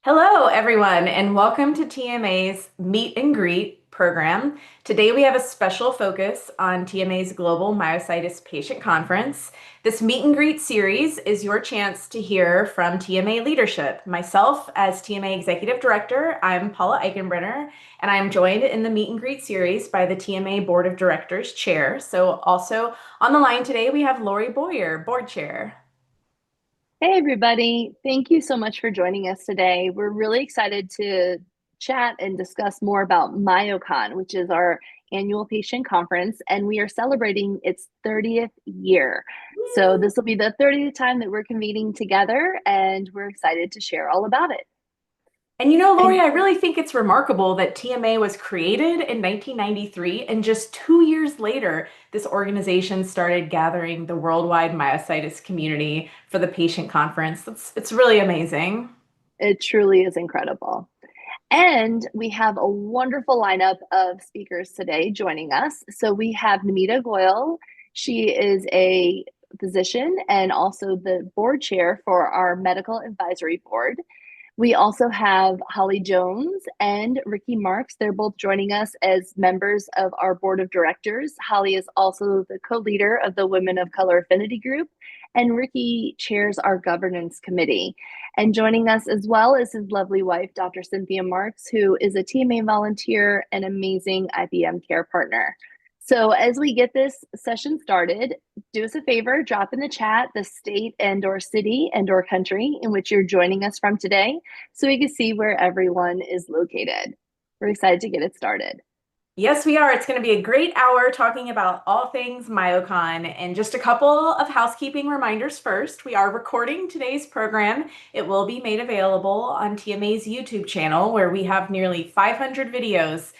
Hello, everyone, and welcome to TMA's Meet and Greet program. Today, we have a special focus on TMA's Global Myositis Patient Conference. This Meet and Greet series is your chance to hear from TMA leadership. Myself, as TMA Executive Director, I'm Paula Eichenbrenner, and I'm joined in the Meet and Greet series by the TMA Board of Directors Chair. So, also on the line today, we have Laurie Boyer, Board Chair. Hey, everybody. Thank you so much for joining us today. We're really excited to chat and discuss more about MyoCon, which is our annual patient conference, and we are celebrating its 30th year. So, this will be the 30th time that we're convening together, and we're excited to share all about it. And Laurie, And I really think it's remarkable that TMA was created in 1993, and just 2 years later, this organization started gathering the worldwide myositis community for the patient conference. It's really amazing. it truly is incredible. And we have a wonderful lineup of speakers today joining us. So we have Namita Goyal. She is a physician and also the board chair for our medical advisory board. We also have Holly Jones and Ricky Marks. They're both joining us as members of our board of directors. Holly is also the co-leader of the Women of Color Affinity Group, and Ricky chairs our governance committee. And joining us as well is his lovely wife, Dr. Cynthia Marks, who is a TMA volunteer and amazing IBM care partner. So as we get this session started, do us a favor, drop in the chat the state and/or city and/or country in which you're joining us from today so we can see where everyone is located. We're excited to get it started. Yes, we are. It's going to be a great hour talking about all things MyoCon. And just a couple of housekeeping reminders first. We are recording today's program. It will be made available on TMA's YouTube channel, where we have nearly 500 videos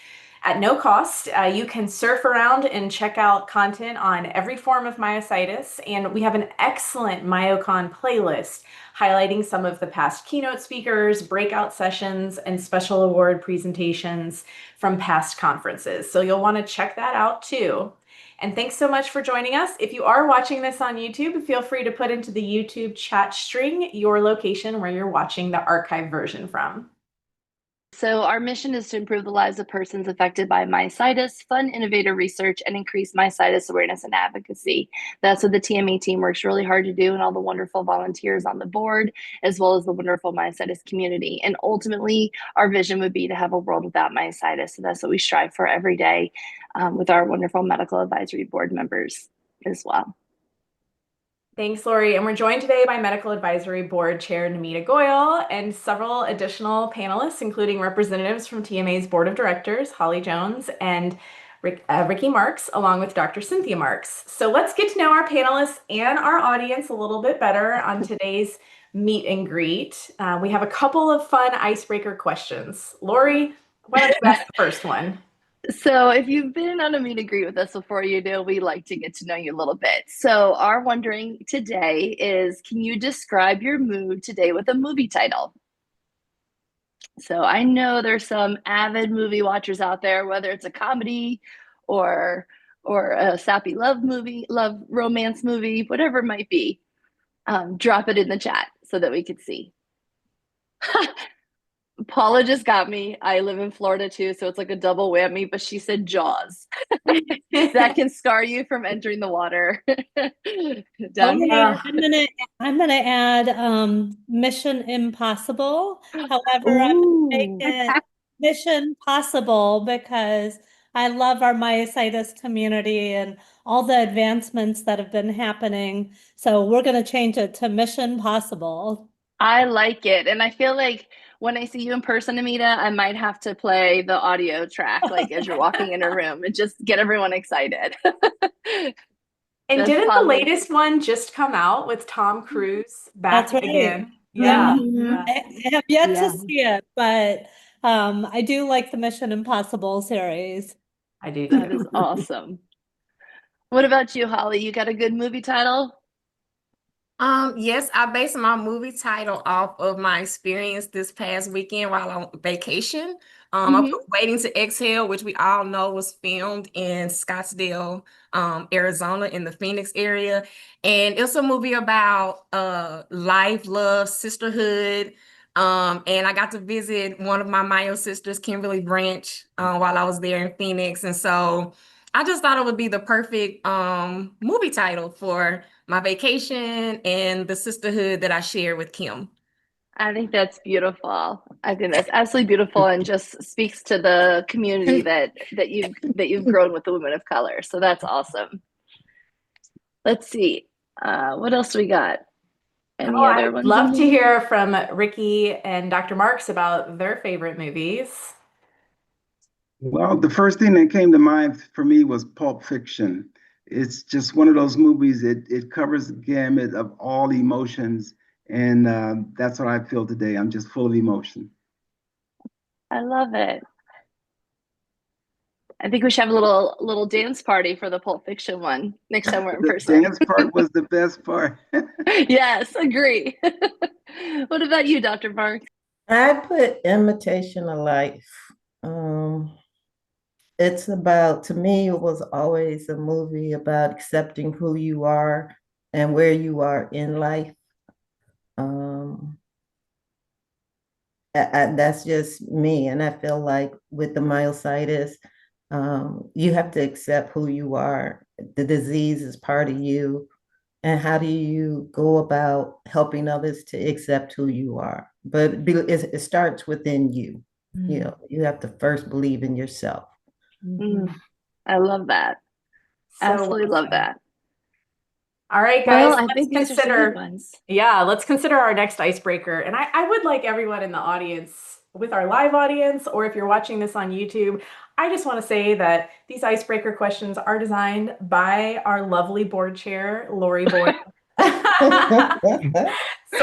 at no cost. You can surf around and check out content on every form of myositis. And we have an excellent MyoCon playlist highlighting some of the past keynote speakers, breakout sessions, and special award presentations from past conferences. So you'll want to check that out too. And thanks so much for joining us. If you are watching this on YouTube, feel free to put into the YouTube chat string your location where you're watching the archive version from. So our mission is to improve the lives of persons affected by myositis, fund innovative research, and increase myositis awareness and advocacy. That's what the TMA team works really hard to do, and all the wonderful volunteers on the board, as well as the wonderful myositis community. And ultimately, our vision would be to have a world without myositis. So that's what we strive for every day with our wonderful medical advisory board members as well. Thanks, Laurie. And we're joined today by Medical Advisory Board Chair Namita Goyal and several additional panelists, including representatives from TMA's Board of Directors, Holly Jones and Ricky Marks, along with Dr. Cynthia Marks. So let's get to know our panelists and our audience a little bit better on today's meet and greet. We have a couple of fun icebreaker questions. Laurie, why don't you ask the first one? So, if you've been on a meet and greet with us before, you know we like to get to know you a little bit. So, our wondering today is can you describe your mood today with a movie title? So, I know there's some avid movie watchers out there, whether it's a comedy or a sappy love movie, love romance movie, whatever it might be. Drop it in the chat so that we could see. Paula just got me. I live in Florida too, so it's like a double whammy, but she said Jaws. That can scar you from entering the water. Down Okay, here. I'm gonna add Mission Impossible. However, I'm gonna make Ooh. it Mission Possible because I love our myositis community and all the advancements that have been happening. So we're gonna change it to Mission Possible. I like it. And I feel like when I see you in person, Amita, I might have to play the audio track like as you're walking in a room and just get everyone excited. And That's didn't the positive. latest one just come out with Tom Cruise That's back right. again? Yeah. Mhm. Mhm. I have yet to Yeah. see it, but I do like the Mission Impossible series. I do That too. is awesome. What about you, Holly? You got a good movie title? Yes, I based my movie title off of my experience this past weekend while on vacation. I Hmm. put Waiting to Exhale, which we all know was filmed in Scottsdale, Arizona, in the Phoenix area. And it's a movie about life, love, sisterhood, And I got to visit one of my Myo sisters, Kimberly Branch, while I was there in Phoenix. And so I just thought it would be the perfect movie title for my vacation and the sisterhood that I share with Kim. I think that's beautiful. I think that's absolutely beautiful and just speaks to the community that you've grown with the women of color. So that's awesome. Let's see. What else do we got? Any other I'd ones? love to hear from Ricky and Dr. Marks about their favorite movies. Well, the first thing that came to mind for me was Pulp Fiction. It's just one of those movies, it covers the gamut of all emotions. And that's what I feel today. I'm just full of emotion. I love it. I think we should have a little dance party for the Pulp Fiction one next time we're in The person. dance part was the best part. Yes, agree. What about you, Dr. Marks? I put Imitation of Life. It's about, to me, it was always a movie about accepting who you are and where you are in life. That's just me. And I feel like with the myositis, you have to accept who you are. The disease is part of you. And how do you go about helping others to accept who you are? But it starts within you. You know, you have to first believe in yourself. I love that. Absolutely love that. All right, guys, Well, I let's think these are some consider, good ones. yeah, let's consider our next icebreaker. And I would like everyone in the audience, with our live audience, or if you're watching this on YouTube, I just want to say that these icebreaker questions are designed by our lovely board chair, Laurie Boyd. So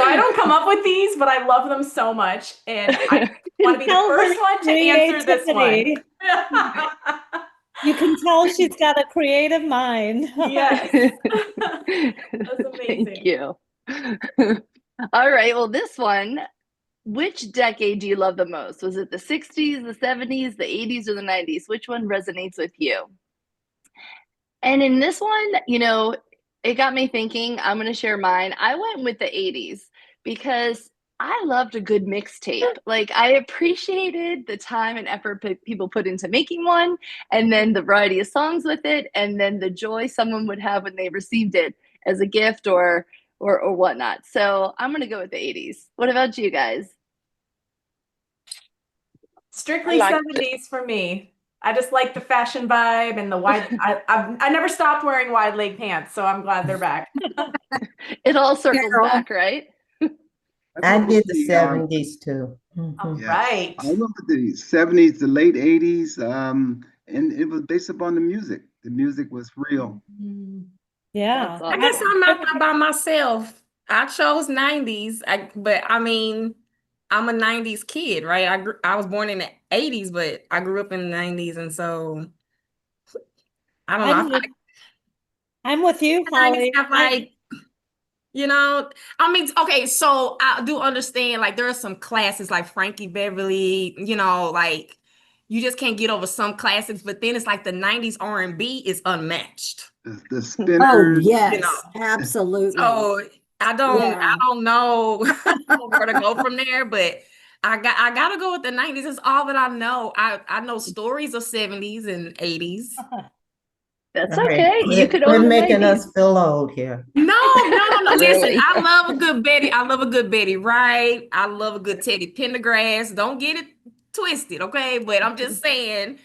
I don't come up with these, but I love them so much. And I want to be the first one to answer this one. You can tell she's got a creative mind. Yes. That's amazing. Thank you. All right. Well, this one, which decade do you love the most? Was it the 60s, the 70s, the 80s, or the 90s? Which one resonates with you? And in this one, you know, it got me thinking. I'm going to share mine. I went with the 80s because I loved a good mixtape. Like, I appreciated the time and effort people put into making one, and then the variety of songs with it, and then the joy someone would have when they received it as a gift or whatnot. So I'm going to go with the 80s. What about you guys? Strictly 70s for me. I just like the fashion vibe and the wide. I never stopped wearing wide leg pants, so I'm glad they're back. It all circles back, right? I did the 70s too. All Yes. right. I went with the 70s, the late 80s, and it was based upon the music. The music was real. Yeah. I guess I'm not by myself. I chose 90s, but I mean, I'm a 90s kid, right? I was born in the 80s, but I grew up in the 90s, and so I don't know. I'm with you, Holly. Like, you know, I mean, okay, so I do understand, like, there are some classics like Frankie Beverly, you know, like, you just can't get over some classics, but then it's like the 90s R&B is unmatched. The Spinners. Oh, yes, you know. absolutely. So I don't know where to go from there, but I gotta go with the 90s. It's all that I know. I know stories of 70s and 80s. That's All right. okay. You could We're own the making 90s. us feel old here. No. Really? Listen, I love a good Betty. I love a good Betty Wright. I love a good Teddy Pendergrass. Don't get it twisted, okay? But I'm just saying,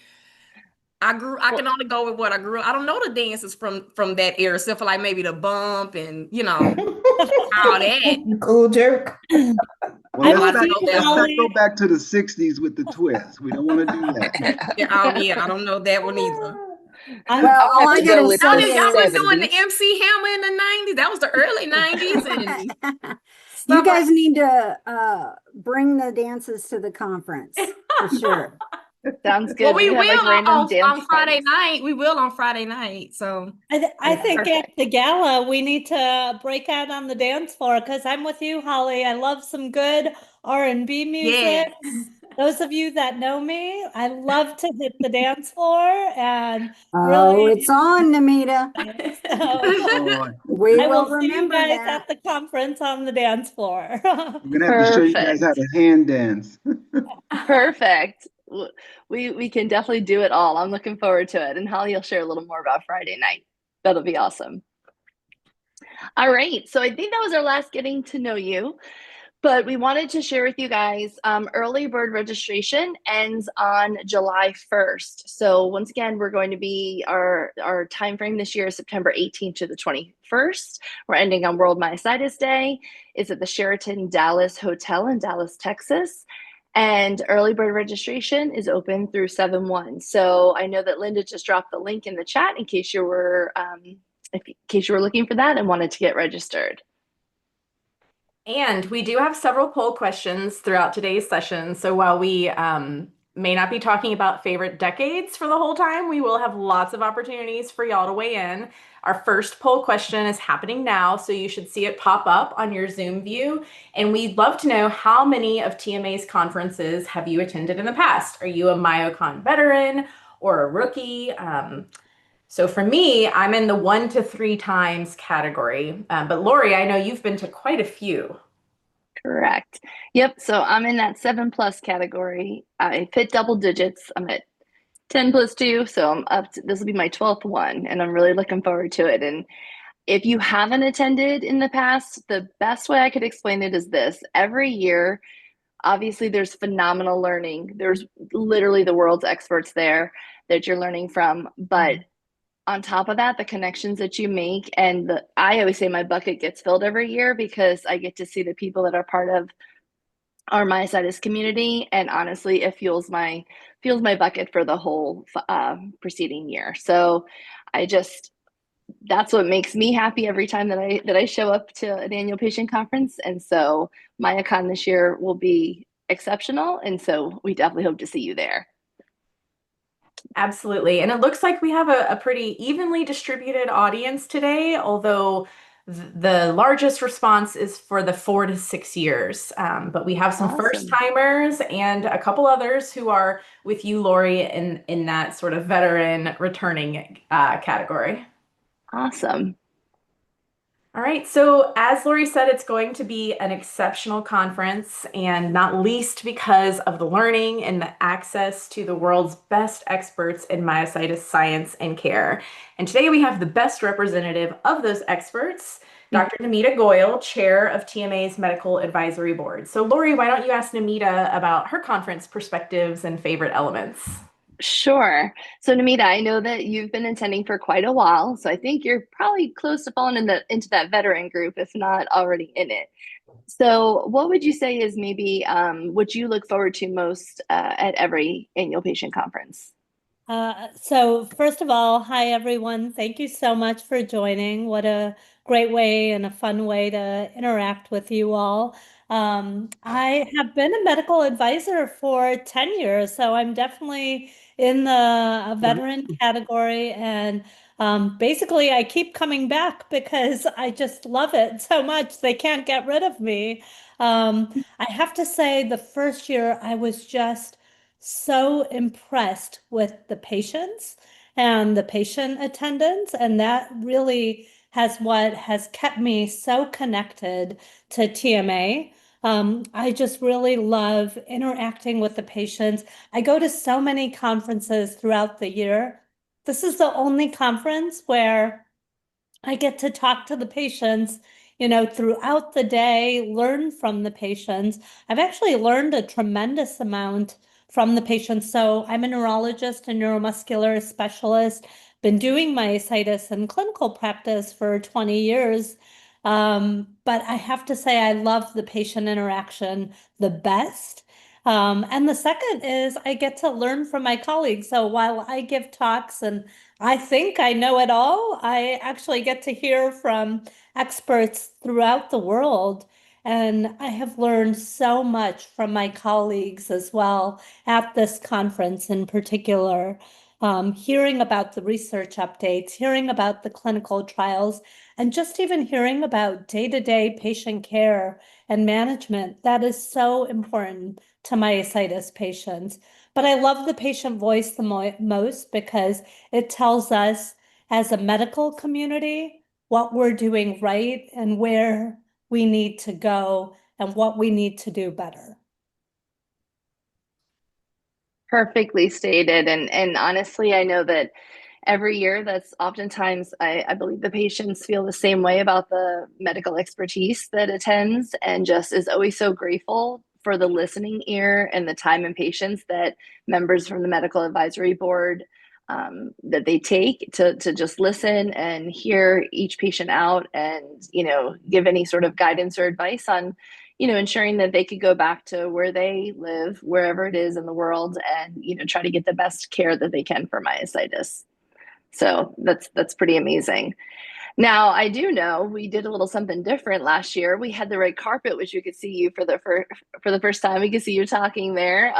I can only go with what I grew up. I don't know the dances from that era, except for like maybe the bump and all that. Cool jerk. Well, let's not go back to the 60s with the twist. We don't want to do that. I don't know that one either. Well, all I gotta say is, y'all was doing the MC Hammer in the 90s. That was the early 90s. And you guys need to bring the dances to the conference for sure. Sounds good. Well, we will like on Friday night. We will on Friday night. So I think at the gala we need to break out on the dance floor because I'm with you, Holly. I love some good R&B music. Yes. Those of you that know me, I love to hit the dance floor and Oh, really. it's on, Namita. So Oh, We I will will see you remember guys that. at the conference on the dance floor. we're gonna have to show you guys how Perfect. to hand dance. Perfect. We can definitely do it all. I'm looking forward to it. And Holly will share a little more about Friday night. That'll be awesome. All right. So I think that was our last getting to know you. But we wanted to share with you guys early bird registration ends on July 1st. So once again, we're going to be our time frame this year is September 18th to the 21st. We're ending on World Myositis Day. It's at the Sheraton Dallas Hotel in Dallas, Texas. And early bird registration is open through 7/1. So I know that Linda just dropped the link in the chat in case you were looking for that and wanted to get registered. And we do have several poll questions throughout today's session. So while we may not be talking about favorite decades for the whole time, we will have lots of opportunities for y'all to weigh in. Our first poll question is happening now, so you should see it pop up on your Zoom view. And we'd love to know, how many of TMA's conferences have you attended in the past? Are you a MyoCon veteran or a rookie? So for me, I'm in the 1 to 3 times category. But Laurie, I know you've been to quite a few. Correct. Yep. So I'm in that 7+ category. I hit double digits. I'm at 10+2. So I'm up to, this will be my 12th one, and I'm really looking forward to it. And if you haven't attended in the past, the best way I could explain it is this: every year, obviously there's phenomenal learning. There's literally the world's experts there that you're learning from. But on top of that, the connections that you make, and I always say my bucket gets filled every year because I get to see the people that are part of our myositis community, and honestly, it fuels my bucket for the whole preceding year. So that's what makes me happy every time that I show up to an annual patient conference. And so MyoCon this year will be exceptional, and so we definitely hope to see you there. Absolutely. And it looks like we have a pretty evenly distributed audience today, although the largest response is for the 4 to 6 years. But we have some Awesome. first timers and a couple others who are with you, Laurie, in that sort of veteran returning category. Awesome. All right, so as Laurie said, it's going to be an exceptional conference, and not least because of the learning and the access to the world's best experts in myositis science and care. And today we have the best representative of those experts, Dr. Namita Goyal, chair of TMA's Medical Advisory Board. So Laurie, why don't you ask Namita about her conference perspectives and favorite elements? Sure. So Namita, I know that you've been attending for quite a while, so I think you're probably close to falling into that veteran group, if not already in it. So what would you say is maybe what you look forward to most at every annual patient conference? So first of all, hi everyone. Thank you so much for joining. What a great way and a fun way to interact with you all. I have been a medical advisor for 10 years, so I'm definitely in the veteran category. And basically, I keep coming back because I just love it so much. They can't get rid of me. I have to say, the first year I was just so impressed with the patients and the patient attendance, and that really what has kept me so connected to TMA. I just really love interacting with the patients. I go to so many conferences throughout the year. This is the only conference where I get to talk to the patients, throughout the day, learn from the patients. I've actually learned a tremendous amount from the patients. So I'm a neurologist and neuromuscular specialist, been doing myositis in clinical practice for 20 years. But I have to say, I love the patient interaction the best. And the second is I get to learn from my colleagues. So while I give talks and I think I know it all, I actually get to hear from experts throughout the world. And I have learned so much from my colleagues as well at this conference in particular. hearing about the research updates, hearing about the clinical trials, and just even hearing about day-to-day patient care and management. That is so important to myositis patients. But I love the patient voice the most because it tells us as a medical community what we're doing right and where we need to go and what we need to do better. Perfectly stated. And honestly, I know that every year that's oftentimes I believe the patients feel the same way about the medical expertise that attends, and just is always so grateful for the listening ear and the time and patience that members from the medical advisory board that they take to just listen and hear each patient out, and give any sort of guidance or advice on ensuring that they could go back to where they live, wherever it is in the world, and try to get the best care that they can for myositis. So that's pretty amazing. Now, I do know we did a little something different last year. We had the red carpet, which you could see you for the first time. We could see you talking there.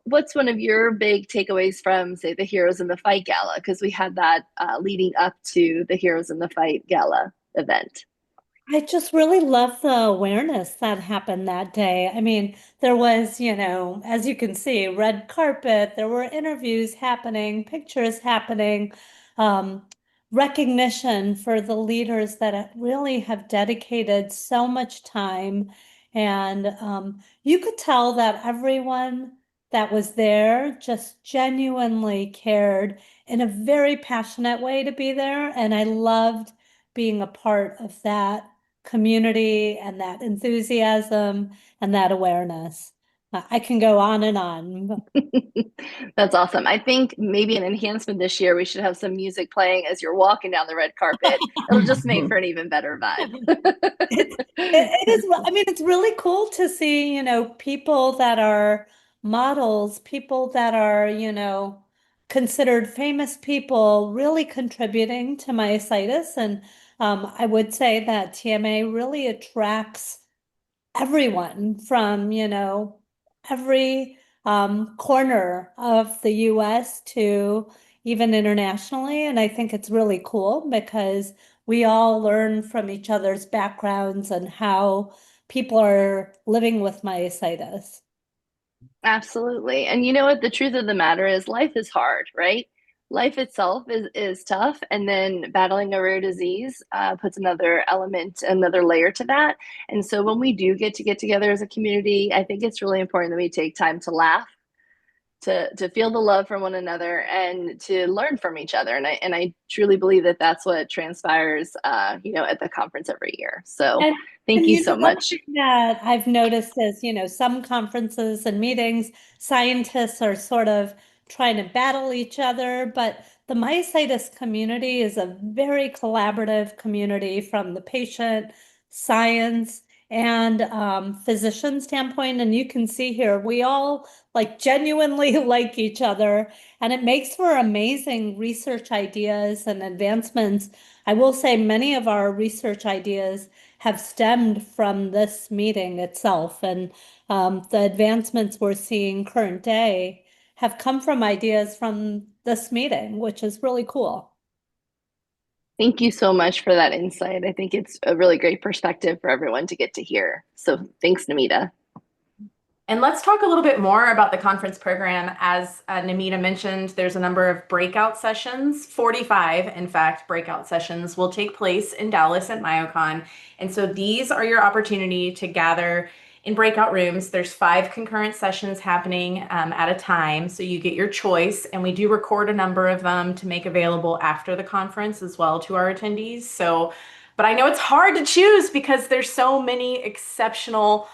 What's one of your big takeaways from, say, the Heroes in the Fight Gala? Because we had that leading up to the Heroes in the Fight Gala event. I just really love the awareness that happened that day. I mean, there was, as you can see, red carpet, there were interviews happening, pictures happening, um, recognition for the leaders that really have dedicated so much time. And you could tell that everyone that was there just genuinely cared in a very passionate way to be there. And I loved being a part of that community and that enthusiasm and that awareness. I can go on and on. That's awesome. I think maybe an enhancement this year, we should have some music playing as you're walking down the red carpet. It'll just make for an even better vibe. It is, I mean, it's really cool to see, people that are models, people that are, considered famous people really contributing to myositis. And I would say that TMA really attracts everyone from, every corner of the US to even internationally. And I think it's really cool because we all learn from each other's backgrounds and how people are living with myositis. Absolutely. And you know what? The truth of the matter is life is hard, right? Life itself is tough. And then battling a rare disease puts another element, another layer to that. And so when we do get together as a community, I think it's really important that we take time to laugh, to feel the love from one another, and to learn from each other. And I truly believe that that's what transpires, at the conference every year. So thank you so much. That I've noticed is, some conferences and meetings, scientists are sort of trying to battle each other, but the myositis community is a very collaborative community from the patient, science, and physician standpoint. And you can see here, we all genuinely like each other, and it makes for amazing research ideas and advancements. I will say many of our research ideas have stemmed from this meeting itself, and the advancements we're seeing current day have come from ideas from this meeting, which is really cool. Thank you so much for that insight. I think it's a really great perspective for everyone to get to hear. So thanks, Namita. And let's talk a little bit more about the conference program. As Namita mentioned, there's a number of breakout sessions. 45, in fact, breakout sessions will take place in Dallas at MyoCon. And so these are your opportunity to gather in breakout rooms. There's 5 concurrent sessions happening at a time, so you get your choice. And we do record a number of them to make available after the conference as well to our attendees. But I know it's hard to choose because there's so many exceptional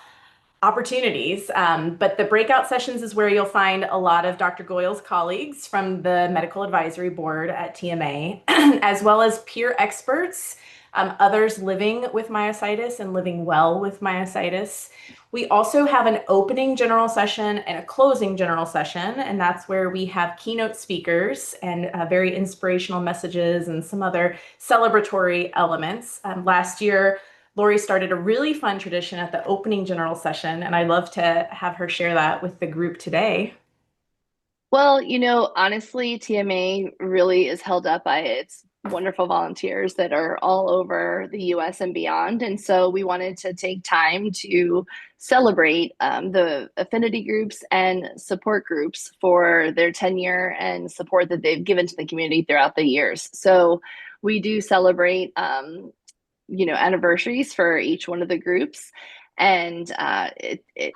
opportunities. But the breakout sessions is where you'll find a lot of Dr. Goyle's colleagues from the Medical Advisory Board at TMA, as well as peer experts, others living with myositis and living well with myositis. We also have an opening general session and a closing general session, and that's where we have keynote speakers and very inspirational messages and some other celebratory elements. Last year, Laurie started a really fun tradition at the opening general session, and I'd love to have her share that with the group today. Well, honestly, TMA really is held up by its wonderful volunteers that are all over the US and beyond. And so we wanted to take time to celebrate the affinity groups and support groups for their tenure and support that they've given to the community throughout the years. So we do celebrate, anniversaries for each one of the groups. And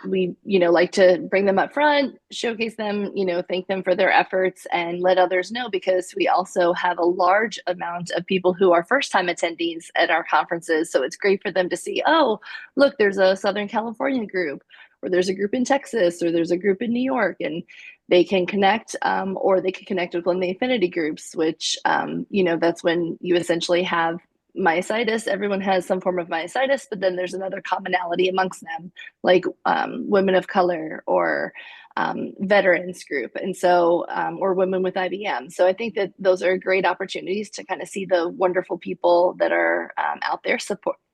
we, like to bring them up front, showcase them, thank them for their efforts and let others know, because we also have a large amount of people who are first-time attendees at our conferences. So it's great for them to see, oh, look, there's a Southern California group, or there's a group in Texas, or there's a group in New York, and they can connect, or they can connect with one of the affinity groups, which, that's when you essentially have myositis. Everyone has some form of myositis, but then there's another commonality amongst them, like women of color or veterans group, and so or women with IBM. So I think that those are great opportunities to kind of see the wonderful people that are out there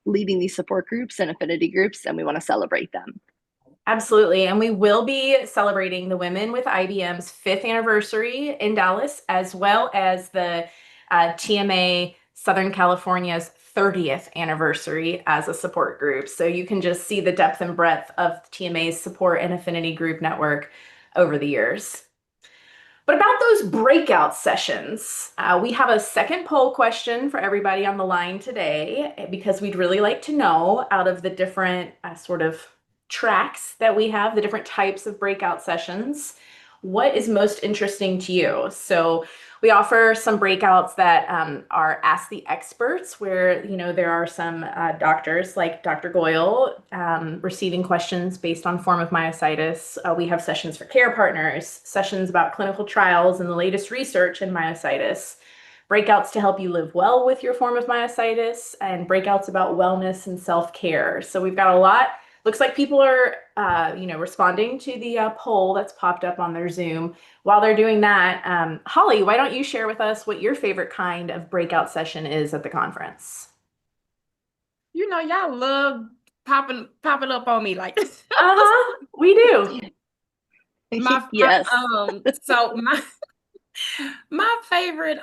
leading these support groups and affinity groups, and we want to celebrate them. Absolutely. And we will be celebrating the Women with IBM's 5th anniversary in Dallas, as well as the TMA Southern California's 30th anniversary as a support group. So you can just see the depth and breadth of TMA's support and affinity group network over the years. But about those breakout sessions, we have a second poll question for everybody on the line today, because we'd really like to know, out of the different sort of tracks that we have, the different types of breakout sessions, what is most interesting to you? So we offer some breakouts that are Ask the Experts, where there are some doctors like Dr. Goyle receiving questions based on form of myositis. We have sessions for care partners, sessions about clinical trials and the latest research in myositis, breakouts to help you live well with your form of myositis, and breakouts about wellness and self-care. So we've got a lot. Looks like people are, responding to the poll that's popped up on their Zoom. While they're doing that, Holly, why don't you share with us what your favorite kind of breakout session is at the conference? Y'all love popping up on me like this. We do. Yes. So my favorite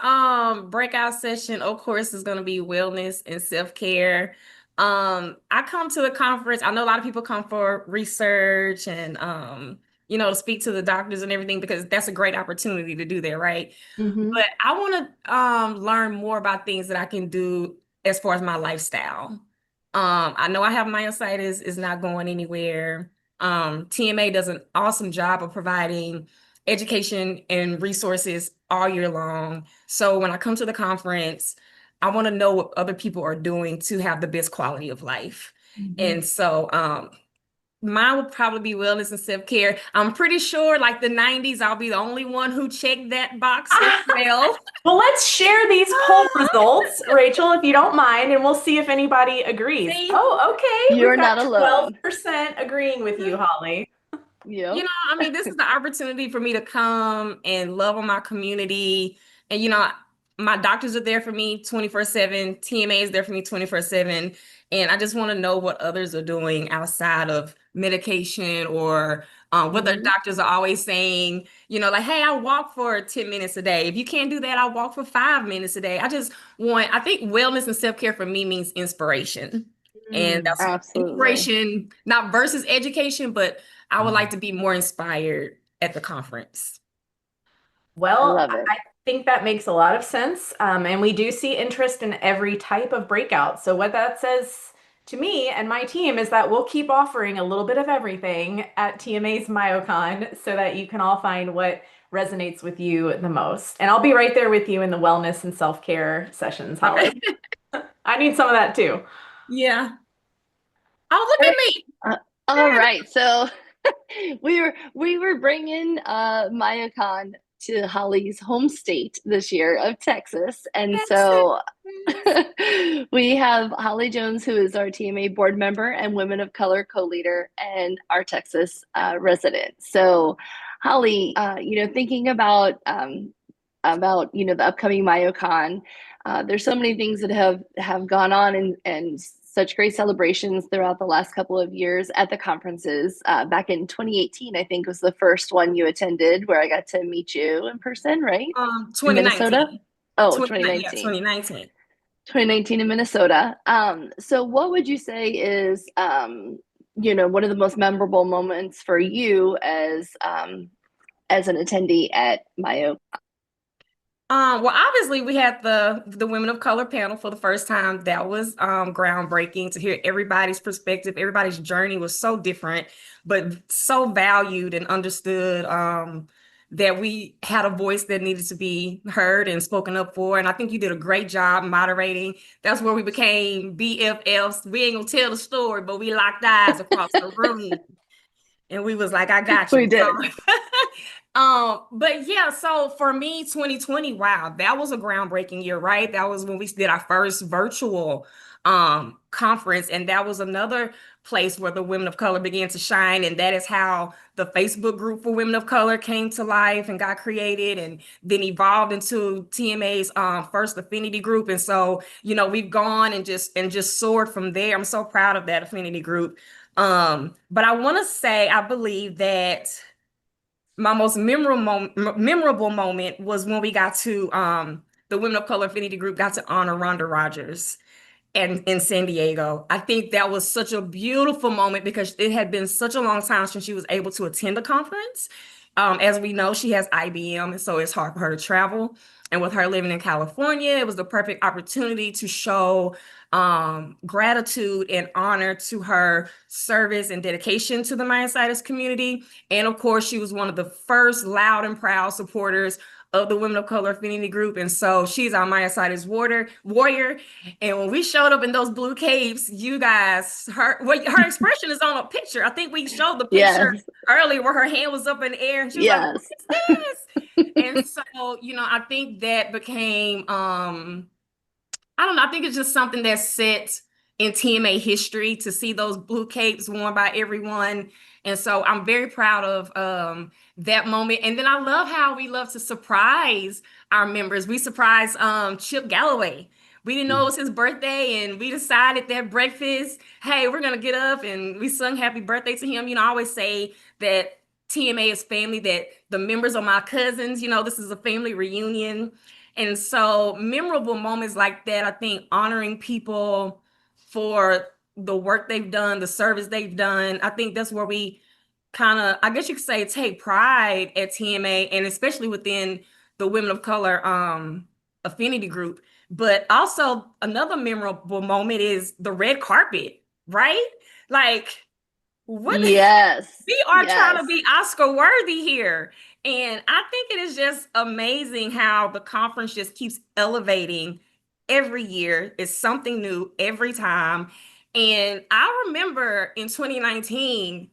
breakout session, of course, is going to be wellness and self-care. I come to the conference. I know a lot of people come for research and to speak to the doctors and everything, because that's a great opportunity to do that, right? But I want to learn more about things that I can do as far as my lifestyle. I know I have myositis, it's not going anywhere. TMA does an awesome job of providing education and resources all year long. So when I come to the conference, I want to know what other people are doing to have the best quality of life. And so mine would probably be wellness and self-care. I'm pretty sure, like the 90s, I'll be the only one who checked that box as well. Well, let's share these poll results, Rachel, if you don't mind, and we'll see if anybody agrees. See? Oh, okay. You're We've got not alone. 12% agreeing with you, Holly. Yep. This is the opportunity for me to come and love on my community. And, my doctors are there for me 24/7. TMA is there for me 24/7. And I just want to know what others are doing outside of medication, or what their doctors are always saying, like, hey, I walk for 10 minutes a day. If you can't do that, I'll walk for 5 minutes a day. I think wellness and self-care for me means inspiration. And that's Absolutely. inspiration, not versus education, but I would like to be more inspired at the conference. Well, I love it. I think that makes a lot of sense. And we do see interest in every type of breakout. So what that says to me and my team is that we'll keep offering a little bit of everything at TMA's MyoCon, so that you can all find what resonates with you the most. And I'll be right there with you in the wellness and self-care sessions, Holly. I need some of that too. Yeah. Oh, look at me. All right. So we were bringing MyoCon to Holly's home state this year of Texas. And so we have Holly Jones, who is our TMA board member and Women of Color co-leader, and our Texas resident. So Holly, thinking about the upcoming MyoCon, there's so many things that have gone on and such great celebrations throughout the last couple of years at the conferences. Back in 2018, I think was the first one you attended where I got to meet you in person, right? In Minnesota? 2019. Oh, 2019. 2019. 2019 in Minnesota. So what would you say is, one of the most memorable moments for you as an attendee at MyoCon? Well, obviously we had the Women of Color panel for the first time. That was groundbreaking to hear everybody's perspective. Everybody's journey was so different, but so valued and understood. That we had a voice that needed to be heard and spoken up for. And I think you did a great job moderating. That's where we became BFFs. We ain't gonna tell the story, but we locked eyes across the room. And we was like, I got you. We did. But yeah, so for me, 2020, wow, that was a groundbreaking year, right? That was when we did our first virtual conference, and that was another place where the women of color began to shine. And that is how the Facebook group for women of color came to life and got created and then evolved into TMA's first affinity group. And so, we've gone and just soared from there. I'm so proud of that affinity group. But I want to say, I believe that my most memorable moment was when we got to the Women of Color Affinity Group got to honor Rhonda Rogers and in San Diego. I think that was such a beautiful moment because it had been such a long time since she was able to attend a conference. As we know, she has IBM, and so it's hard for her to travel. And with her living in California, it was the perfect opportunity to show gratitude and honor to her service and dedication to the Myositis community. And of course, she was one of the first loud and proud supporters of the Women of Color Affinity Group. And so she's our Myositis warrior. And when we showed up in those blue capes, you guys, her expression is on a picture. I think we showed the picture earlier where her hand was up in the air and she was like, what is this? And so, I think that became, I don't know, I think it's just something that's set in TMA history to see those blue capes worn by everyone. And so I'm very proud of that moment. And then I love how we love to surprise our members. We surprised Chip Galloway. We didn't know it was his birthday, and we decided that breakfast, hey, we're going to get up, and we sung happy birthday to him. I always say that TMA is family, that the members are my cousins. This is a family reunion. And so memorable moments like that, I think honoring people for the work they've done, the service they've done, I think that's where we kind of, I guess you could say, take pride at TMA, and especially within the Women of Color affinity group. But also another memorable moment is the red carpet, right? Like, what? Yes. We are trying to be Oscar worthy here. And I think it is just amazing how the conference just keeps elevating every year. It's something new every time. And I remember in 2019,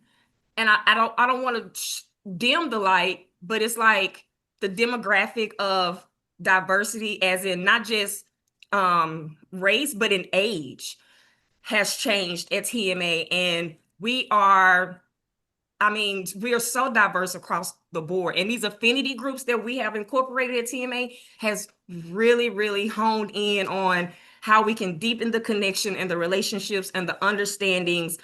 and I don't want to dim the light, but it's like the demographic of diversity, as in not just race, but in age, has changed at TMA. And we are so diverse across the board. And these affinity groups that we have incorporated at TMA has really, really honed in on how we can deepen the connection and the relationships and the understandings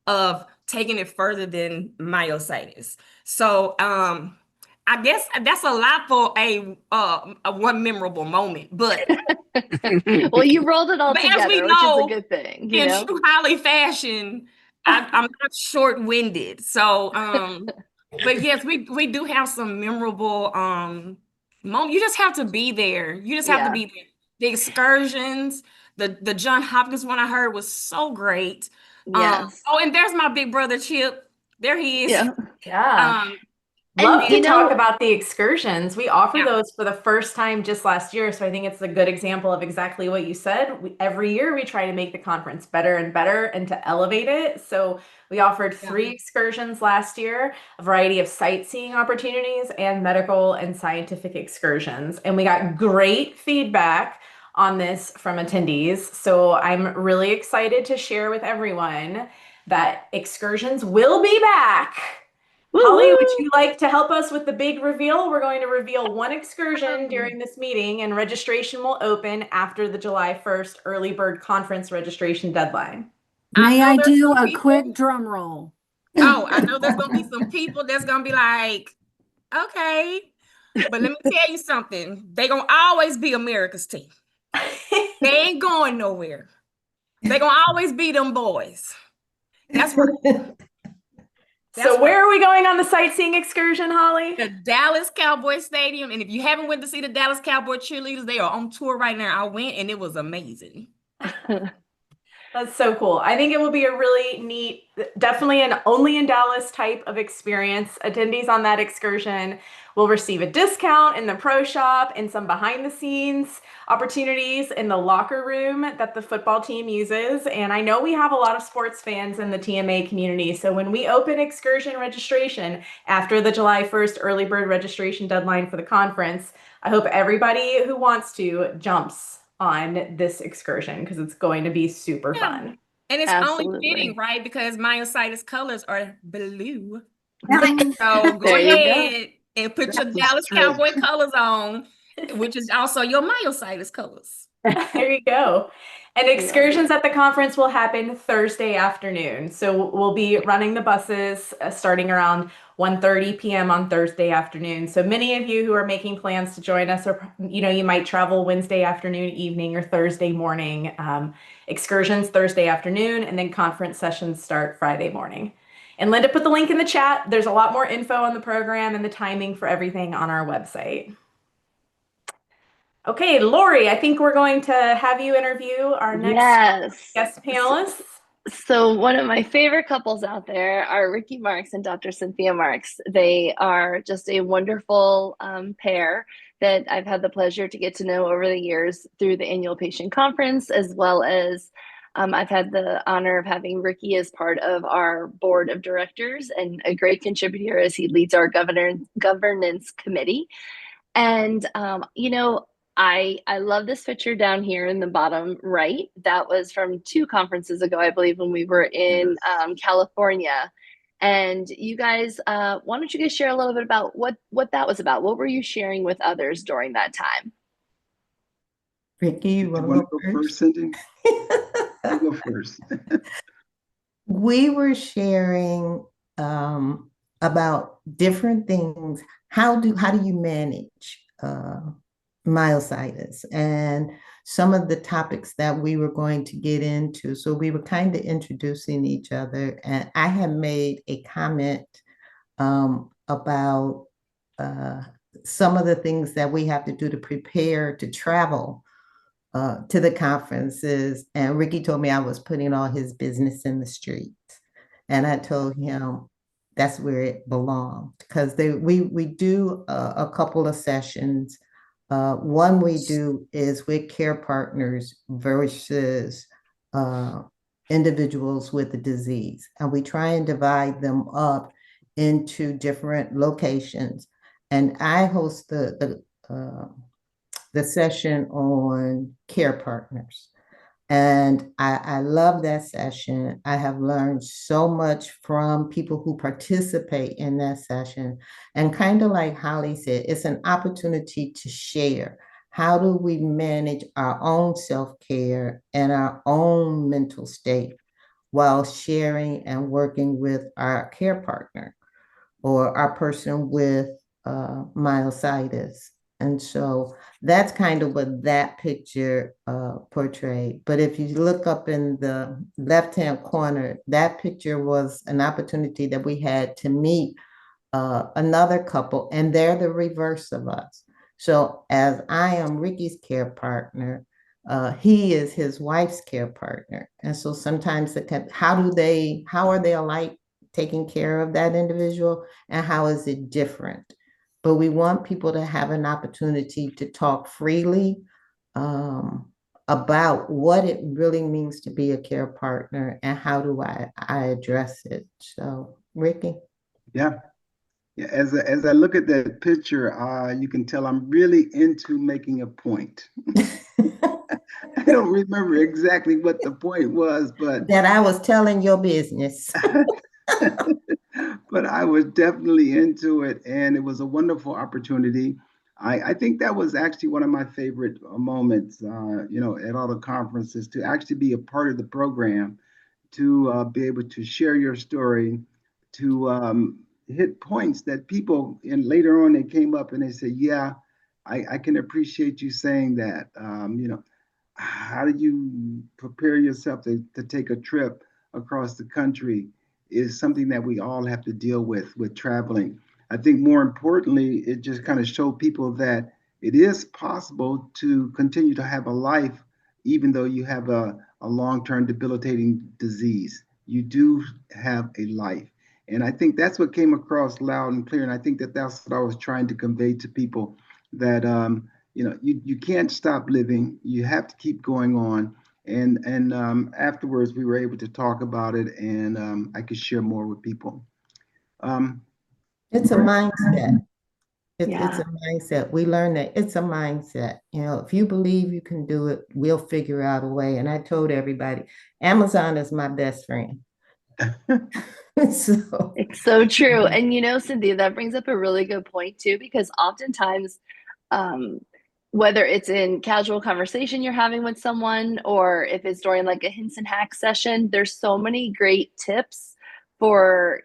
of taking it further than myositis. So I guess that's a lot for a one memorable moment, but well, you rolled it all together, as we which know, is a good thing. In true Holly fashion, I'm not short-winded. So, but yes, we do have some memorable moments. You just have to be there. You just have to be there. The excursions, the John Hopkins one I heard was so great. Yes. And there's my big brother Chip. There he is. Yeah. Love to talk about the excursions. We offer those for the first time just last year. So I think it's a good example of exactly what you said. Every year we try to make the conference better and better and to elevate it. So we offered 3 excursions last year, a variety of sightseeing opportunities and medical and scientific excursions. And we got great feedback on this from attendees. So I'm really excited to share with everyone that excursions will be back Holly, would Woo-hoo! you like to help us with the big reveal? We're going to reveal one excursion during this meeting, and registration will open after the July 1st early bird conference registration deadline. May know I there's do some a people. quick drum roll? Oh, I know there's gonna be some people that's gonna be like, okay, but let me tell you something. They gonna always be America's team. They ain't going nowhere. They gonna always be them boys. That's right. That's So where are we going on the sightseeing excursion, Holly? the Dallas Cowboy Stadium. And if you haven't went to see the Dallas Cowboy cheerleaders, they are on tour right now. I went and it was amazing. That's so cool. I think it will be a really neat, definitely an only in Dallas type of experience. Attendees on that excursion will receive a discount in the pro shop and some behind the scenes opportunities in the locker room that the football team uses. And I know we have a lot of sports fans in the TMA community. So when we open excursion registration after the July 1st early bird registration deadline for the conference, I hope everybody who wants to jumps on this excursion because it's going to be super fun. And it's Absolutely. only fitting, right? Because Myositis colors are blue. Ding. So go There you go. ahead and put your That's a Dallas stretch. Cowboy colors on, which is also your Myositis colors. There you go. And excursions at the conference will happen Thursday afternoon. So we'll be running the buses starting around 1:30 p.m. on Thursday afternoon. So many of you who are making plans to join us, or you might travel Wednesday afternoon, evening, or Thursday morning. Excursions Thursday afternoon, and then conference sessions start Friday morning. And Linda put the link in the chat. There's a lot more info on the program and the timing for everything on our website. Okay, Laurie, I think we're going to have you interview our next guest panelists. So one of my favorite couples out there are Ricky Marks and Dr. Cynthia Marks. They are just a wonderful pair that I've had the pleasure to get to know over the years through the annual patient conference, as well as I've had the honor of having Ricky as part of our board of directors and a great contributor as he leads our governance committee. And, I love this picture down here in the bottom right. That was from 2 conferences ago, I believe, when we were in California. And you guys, why don't you guys share a little bit about what that was about? What were you sharing with others during that time? Ricky, you want to go first? Cindy? You go first. We were sharing about different things. How do you manage myositis and some of the topics that we were going to get into. So we were kind of introducing each other, and I had made a comment about some of the things that we have to do to prepare to travel to the conferences. And Ricky told me I was putting all his business in the streets. And I told him that's where it belonged, because we do a couple of sessions. One we do is with care partners versus individuals with the disease. And we try and divide them up into different locations. And I host the session on care partners. And I love that session. I have learned so much from people who participate in that session. And kind of like Holly said, it's an opportunity to share. How do we manage our own self-care and our own mental state while sharing and working with our care partner or our person with myositis? And so that's kind of what that picture portrayed. But if you look up in the left-hand corner, that picture was an opportunity that we had to meet another couple, and they're the reverse of us. So as I am Ricky's care partner, he is his wife's care partner. And so sometimes how are they alike taking care of that individual, and how is it different? But we want people to have an opportunity to talk freely about what it really means to be a care partner and how do I address it. So, Ricky? Yeah. As I look at that picture, you can tell I'm really into making a point. I don't remember exactly what the point was, but that I was telling your business. but I was definitely into it, and it was a wonderful opportunity. I think that was actually one of my favorite moments, at all the conferences, to actually be a part of the program, to be able to share your story, to hit points that people, and later on they came up and they said, yeah, I can appreciate you saying that. How do you prepare yourself to take a trip across the country is something that we all have to deal with traveling. I think more importantly, it just kind of showed people that it is possible to continue to have a life even though you have a long-term debilitating disease. You do have a life. And I think that's what came across loud and clear. And I think that that's what I was trying to convey to people, that you can't stop living. You have to keep going on. And afterwards, we were able to talk about it, and I could share more with people. It's a mindset. It's Yeah. a mindset. We learn that it's a mindset. If you believe you can do it, we'll figure out a way. And I told everybody, Amazon is my best friend. So It's so true. And Cynthia, that brings up a really good point too, because oftentimes, whether it's in casual conversation you're having with someone, or if it's during like a hints and hacks session, there's so many great tips for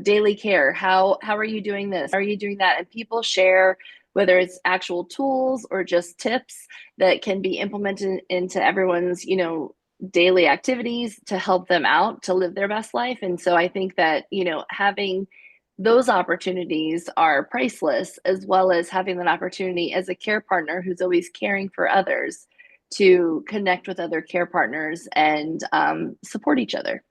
daily care. How are you doing this? How are you doing that? And people share, whether it's actual tools or just tips that can be implemented into everyone's daily activities to help them out to live their best life. And so I think that having those opportunities are priceless, as well as having that opportunity as a care partner who's always caring for others, to connect with other care partners and support each other.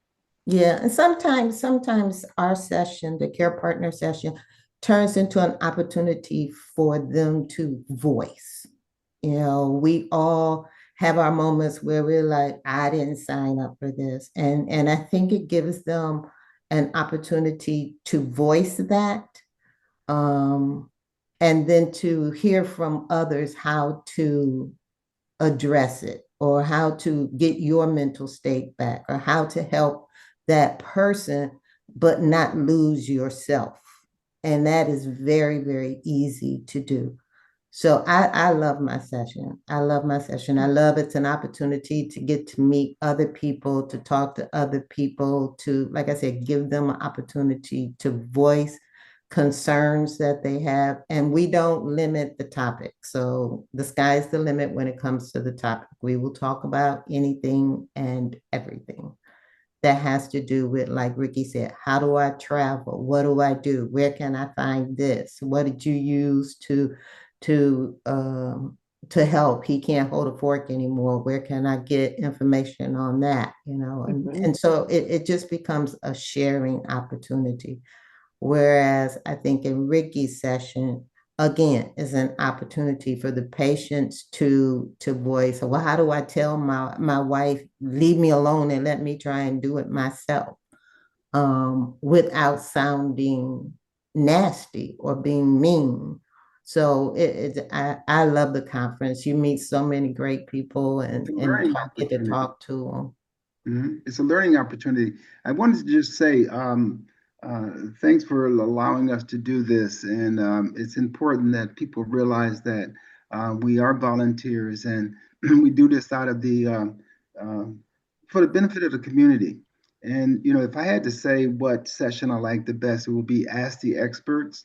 yeah, and sometimes our session, the care partner session, turns into an opportunity for them to voice. We all have our moments where we're like, I didn't sign up for this. And I think it gives them an opportunity to voice that, and then to hear from others how to address it, or how to get your mental state back, or how to help that person, but not lose yourself. And that is very, very easy to do. So I love my session. I love my session. I love it's an opportunity to get to meet other people, to talk to other people, to, like I said, give them an opportunity to voice concerns that they have. And we don't limit the topic. So the sky's the limit when it comes to the topic. We will talk about anything and everything that has to do with, like Ricky said, how do I travel? What do I do? Where can I find this? What did you use to help? He can't hold a fork anymore. Where can I get information on that? And so it just becomes a sharing opportunity. Whereas I think in Ricky's session, again, is an opportunity for the patients to voice, well, how do I tell my wife, leave me alone and let me try and do it myself, without sounding nasty or being mean. So I love the conference. You meet so many great people and get to talk to them. Mm-hmm. It's a learning opportunity. I wanted to just say, thanks for allowing us to do this. And it's important that people realize that we are volunteers, and we do this out of for the benefit of the community. And, if I had to say what session I like the best, it would be Ask the Experts.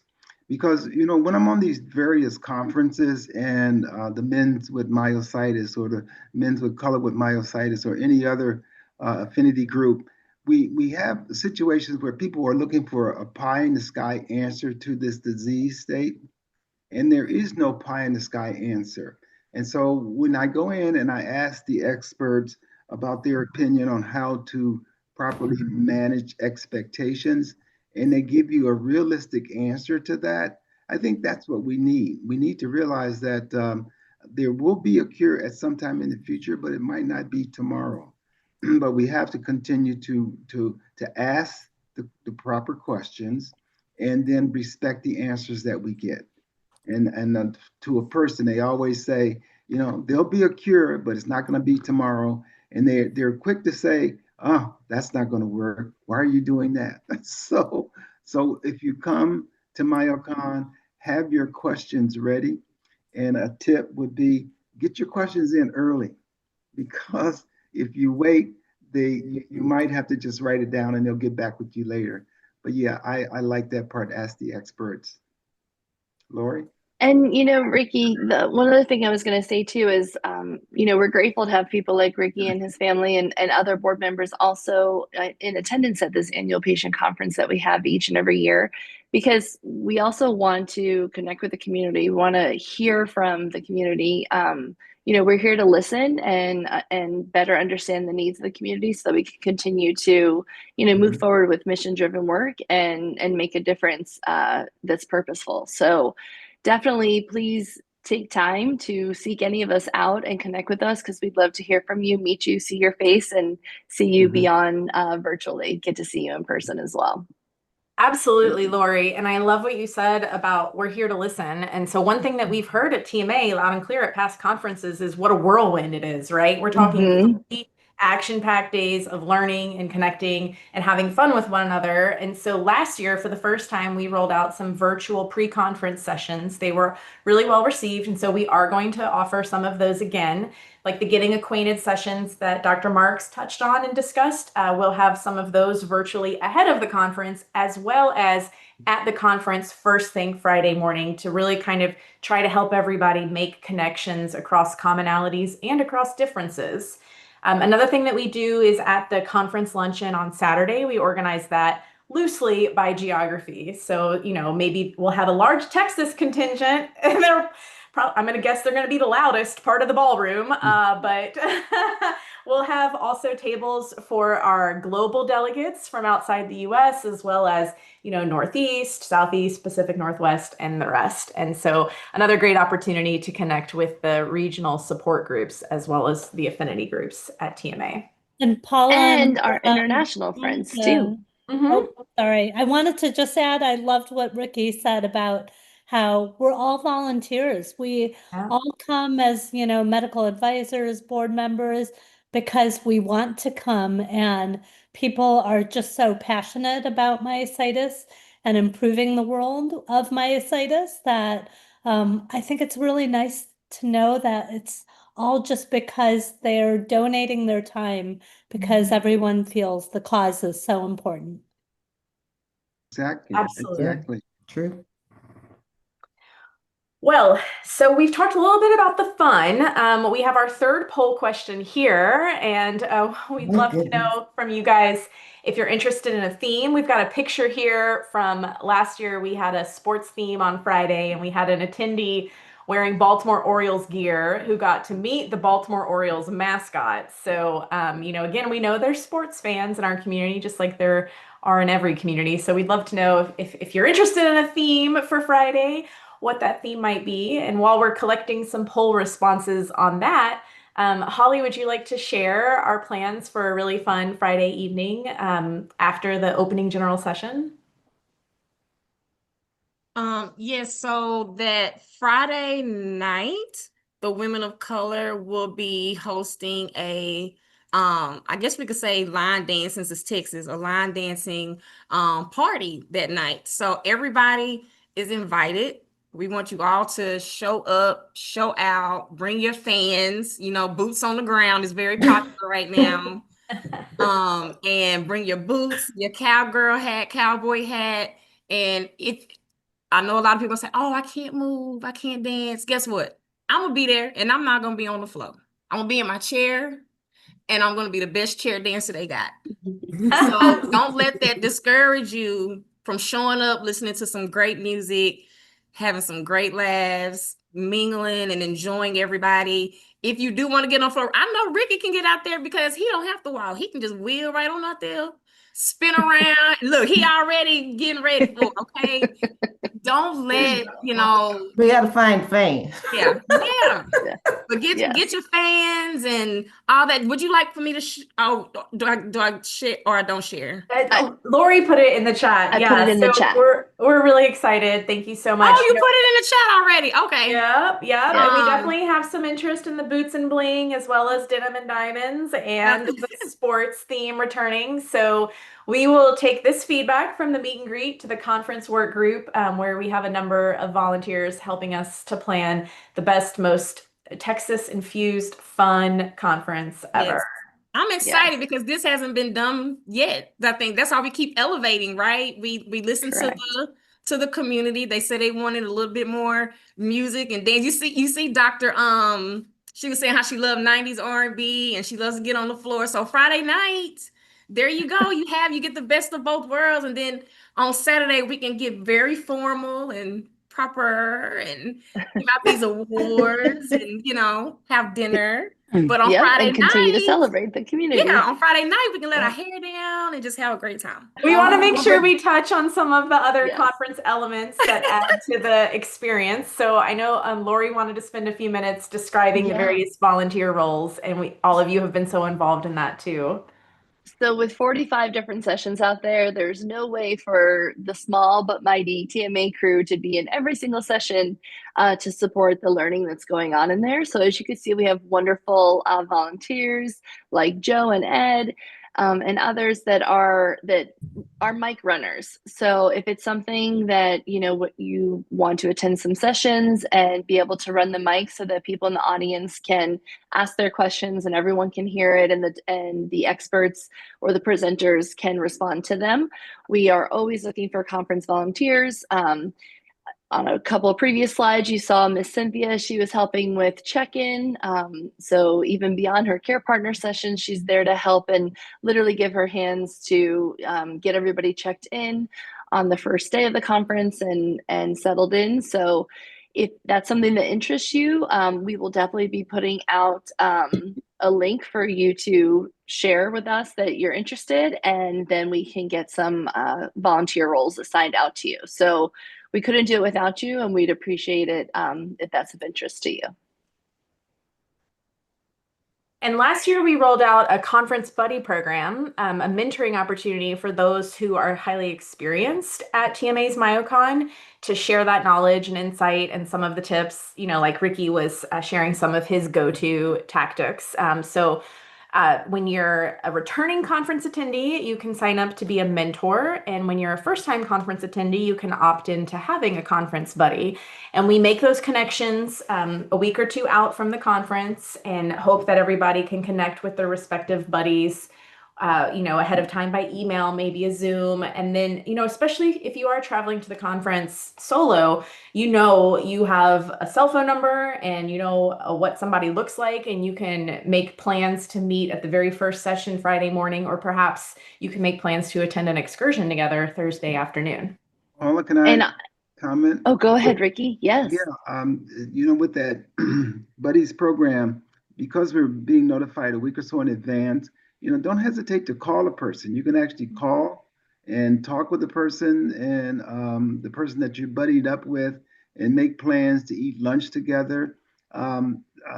Because, when I'm on these various conferences, and the men's with myositis, or the men's with color with myositis, or any other affinity group, we have situations where people are looking for a pie in the sky answer to this disease state, and there is no pie in the sky answer. And so when I go in and I ask the experts about their opinion on how to properly manage expectations, and they give you a realistic answer to that, I think that's what we need. We need to realize that there will be a cure at some time in the future, but it might not be tomorrow. But we have to continue to ask the proper questions, and then respect the answers that we get. And to a person, they always say, there'll be a cure, but it's not going to be tomorrow. And they're quick to say, oh, that's not going to work. Why are you doing that? So So if you come to MyoCon, have your questions ready. And a tip would be get your questions in early, because if you wait, you might have to just write it down and they'll get back with you later. But yeah, I like that part. Ask the experts. Laurie? And Ricky, one other thing I was going to say too is, we're grateful to have people like Ricky and his family and other board members also in attendance at this annual patient conference that we have each and every year, because we also want to connect with the community. We want to hear from the community. We're here to listen and better understand the needs of the community so that we can continue to, move forward with mission-driven work and make a difference that's purposeful. So definitely, please take time to seek any of us out and connect with us, because we'd love to hear from you, meet you, see your face, and see you beyond virtually. Get to see you in person as well. Absolutely, Laurie. And I love what you said about we're here to listen. And so one thing that we've heard at TMA loud and clear at past conferences is what a whirlwind it is, right? We're talking action-packed days of learning and connecting and having fun with one another. And so last year, for the first time, we rolled out some virtual pre-conference sessions. They were really well received. And so we are going to offer some of those again, like the getting acquainted sessions that Dr. Marks touched on and discussed. We'll have some of those virtually ahead of the conference, as well as at the conference first thing Friday morning, to really kind of try to help everybody make connections across commonalities and across differences. Another thing that we do is at the conference luncheon on Saturday, we organize that loosely by geography. So, maybe we'll have a large Texas contingent, and I'm going to guess they're going to be the loudest part of the ballroom, but we'll have also tables for our global delegates from outside the US, as well as, Northeast, Southeast, Pacific Northwest, and the rest. And so another great opportunity to connect with the regional support groups, as well as the affinity groups at TMA. And Paula and our international friends too. Oh, sorry. I wanted to just add, I loved what Ricky said about how we're all volunteers. We all come as, medical advisors, board members, because we want to come, and people are just so passionate about myositis and improving the world of myositis that I think it's really nice to know that it's all just because they're donating their time, because everyone feels the cause is so important. Exactly. Absolutely. Exactly. True. Well, so we've talked a little bit about the fun. We have our third poll question here, and we'd love to know from you guys if you're interested in a theme. We've got a picture here from last year. We had a sports theme on Friday, and we had an attendee wearing Baltimore Orioles gear who got to meet the Baltimore Orioles mascot. So, again, we know there's sports fans in our community, just like there are in every community. So we'd love to know if you're interested in a theme for Friday, what that theme might be. And while we're collecting some poll responses on that, Holly, would you like to share our plans for a really fun Friday evening after the opening general session? Yes, so that Friday night, the Women of Color will be hosting I guess we could say line dance, since it's Texas, a line dancing party that night. So everybody is invited. We want you all to show up, show out, bring your fans. Boots on the ground is very popular right now. And bring your boots, your cowgirl hat, cowboy hat. And I know a lot of people say, oh, I can't move, I can't dance. Guess what? I'm going to be there, and I'm not going to be on the floor. I'm going to be in my chair, and I'm going to be the best chair dancer they got. So don't let that discourage you from showing up, listening to some great music, having some great laughs, mingling and enjoying everybody. If you do want to get on the floor, I know Ricky can get out there because he don't have to walk. He can just wheel right on out there, spin around. Look, he already getting ready for it, okay? Don't let, we got to find fans. Yeah. But get your fans and all that. Would you like for me to do I share or I don't share? Laurie put it in the chat. I put it in the chat. We're really excited. Thank you so much. Oh, you put it in the chat already. Okay. Yep, yep. Yeah. And we definitely have some interest in the boots and bling as well as denim and diamonds and the sports theme returning. So we will take this feedback from the meet and greet to the conference work group, where we have a number of volunteers helping us to plan the best, most Texas infused fun conference ever. Yes. I'm excited because this hasn't been done yet. I think that's why we keep elevating, right? We listen Correct. to the community. They said they wanted a little bit more music, and then you see Dr. She was saying how she loved 90s R&B and she loves to get on the floor. So Friday night, there you go. You get the best of both worlds, and then on Saturday we can get very formal and proper and give out these awards and have dinner. But on Yep, Friday and continue to night, celebrate the community. yeah, on Friday night, we can let our hair down and just have a great time. We want to make sure we touch on some of the other Yes. conference elements that add to the experience. So I know Laurie wanted to spend a few minutes describing the Yeah. various volunteer roles, and all of you have been so involved in that too. So with 45 different sessions out there, there's no way for the small but mighty TMA crew to be in every single session to support the learning that's going on in there. So as you can see, we have wonderful volunteers like Joe and Ed and others that are mic runners. So if it's something that what you want to attend some sessions and be able to run the mic so that people in the audience can ask their questions and everyone can hear it, and the experts or the presenters can respond to them. We are always looking for conference volunteers. On a couple of previous slides, you saw Miss Cynthia. She was helping with check-in. So even beyond her care partner sessions, she's there to help and literally give her hands to get everybody checked in on the first day of the conference and settled in. So if that's something that interests you, we will definitely be putting out a link for you to share with us that you're interested, and then we can get some volunteer roles assigned out to you. So we couldn't do it without you, and we'd appreciate it if that's of interest to you. And last year we rolled out a conference buddy program, a mentoring opportunity for those who are highly experienced at TMA's MyoCon to share that knowledge and insight and some of the tips, like Ricky was sharing some of his go-to tactics. When you're a returning conference attendee, you can sign up to be a mentor. And when you're a first-time conference attendee, you can opt into having a conference buddy. And we make those connections a week or two out from the conference and hope that everybody can connect with their respective buddies, ahead of time by email, maybe a Zoom. And then, especially if you are traveling to the conference solo, you have a cell phone number and what somebody looks like, and you can make plans to meet at the very first session Friday morning, or perhaps you can make plans to attend an excursion together Thursday afternoon. Paula, can I comment? Oh, go ahead, Ricky. Yes. Yeah, with that buddies program, because we're being notified a week or so in advance, don't hesitate to call a person. You can actually call and talk with the person and the person that you're buddied up with, and make plans to eat lunch together.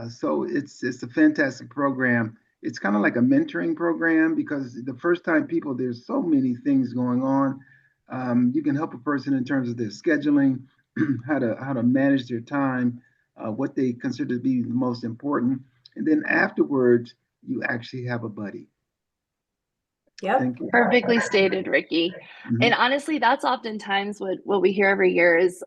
So it's a fantastic program. It's kind of like a mentoring program, because the first time there's so many things going on. You can help a person in terms of their scheduling, how to manage their time, what they consider to be the most important. And then afterwards, you actually have a buddy. Yep. Thank you. Perfectly stated, Ricky. Mhm. And honestly, that's oftentimes what we hear every year is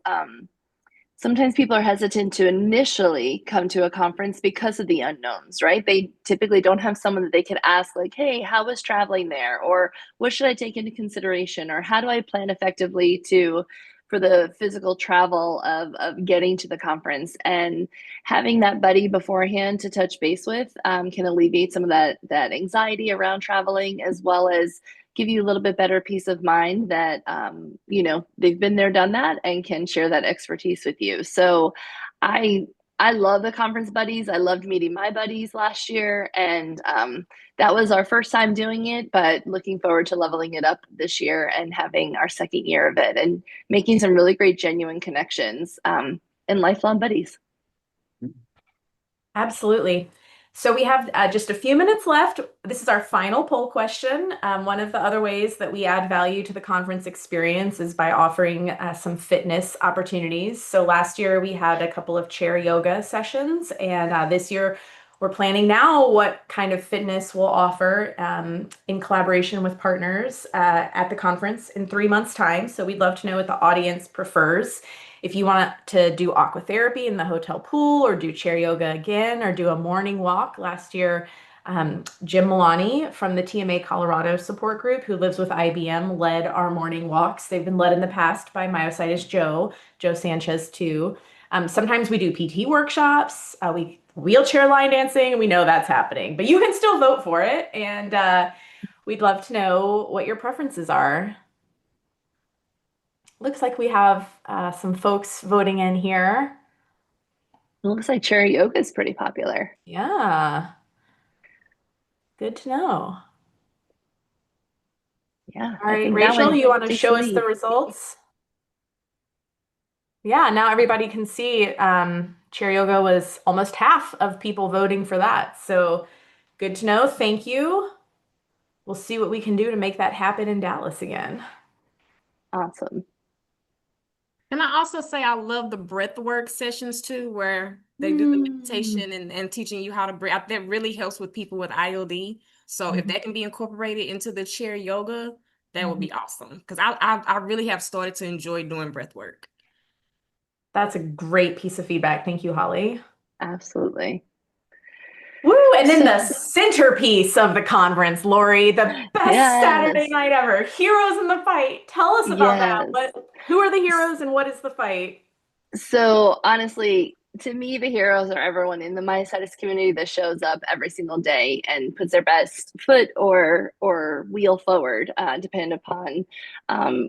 sometimes people are hesitant to initially come to a conference because of the unknowns, right? They typically don't have someone that they could ask, like, hey, how was traveling there? Or what should I take into consideration? Or how do I plan effectively for the physical travel of getting to the conference? And having that buddy beforehand to touch base with can alleviate some of that anxiety around traveling, as well as give you a little bit better peace of mind that they've been there, done that, and can share that expertise with you. So I love the conference buddies. I loved meeting my buddies last year, and that was our first time doing it, but looking forward to leveling it up this year and having our second year of it and making some really great genuine connections and lifelong buddies. Absolutely. So we have just a few minutes left. This is our final poll question. One of the other ways that we add value to the conference experience is by offering some fitness opportunities. So last year we had a couple of chair yoga sessions, and this year we're planning now what kind of fitness we'll offer in collaboration with partners at the conference in 3 months' time. So we'd love to know what the audience prefers. If you want to do aquatherapy in the hotel pool or do chair yoga again or do a morning walk, last year, Jim Milani from the TMA Colorado support group who lives with IBM led our morning walks. They've been led in the past by Myositis Joe Sanchez too. Sometimes we do PT workshops, we wheelchair line dancing. We know that's happening, but you can still vote for it. And we'd love to know what your preferences are. Looks like we have some folks voting in here. It looks like chair yoga is pretty popular. Yeah. Good to know. Yeah. All right, Rachel, you want to show us the results? Yeah, now everybody can see chair yoga was almost half of people voting for that. So good to know. Thank you. We'll see what we can do to make that happen in Dallas again. Awesome. And I also say I love the breath work sessions too, where they do the meditation and teaching you how to breathe. That really helps with people with ILD. So if that can be incorporated into the chair yoga, that would be awesome. Because I really have started to enjoy doing breath work. That's a great piece of feedback. Thank you, Holly. Absolutely. Woo! And then the centerpiece of the conference, Laurie, the best Saturday night ever. Heroes in the Fight. Tell us about that. Who are the heroes and what is the fight? So honestly, to me, the heroes are everyone in the myositis community that shows up every single day and puts their best foot or wheel forward, depending upon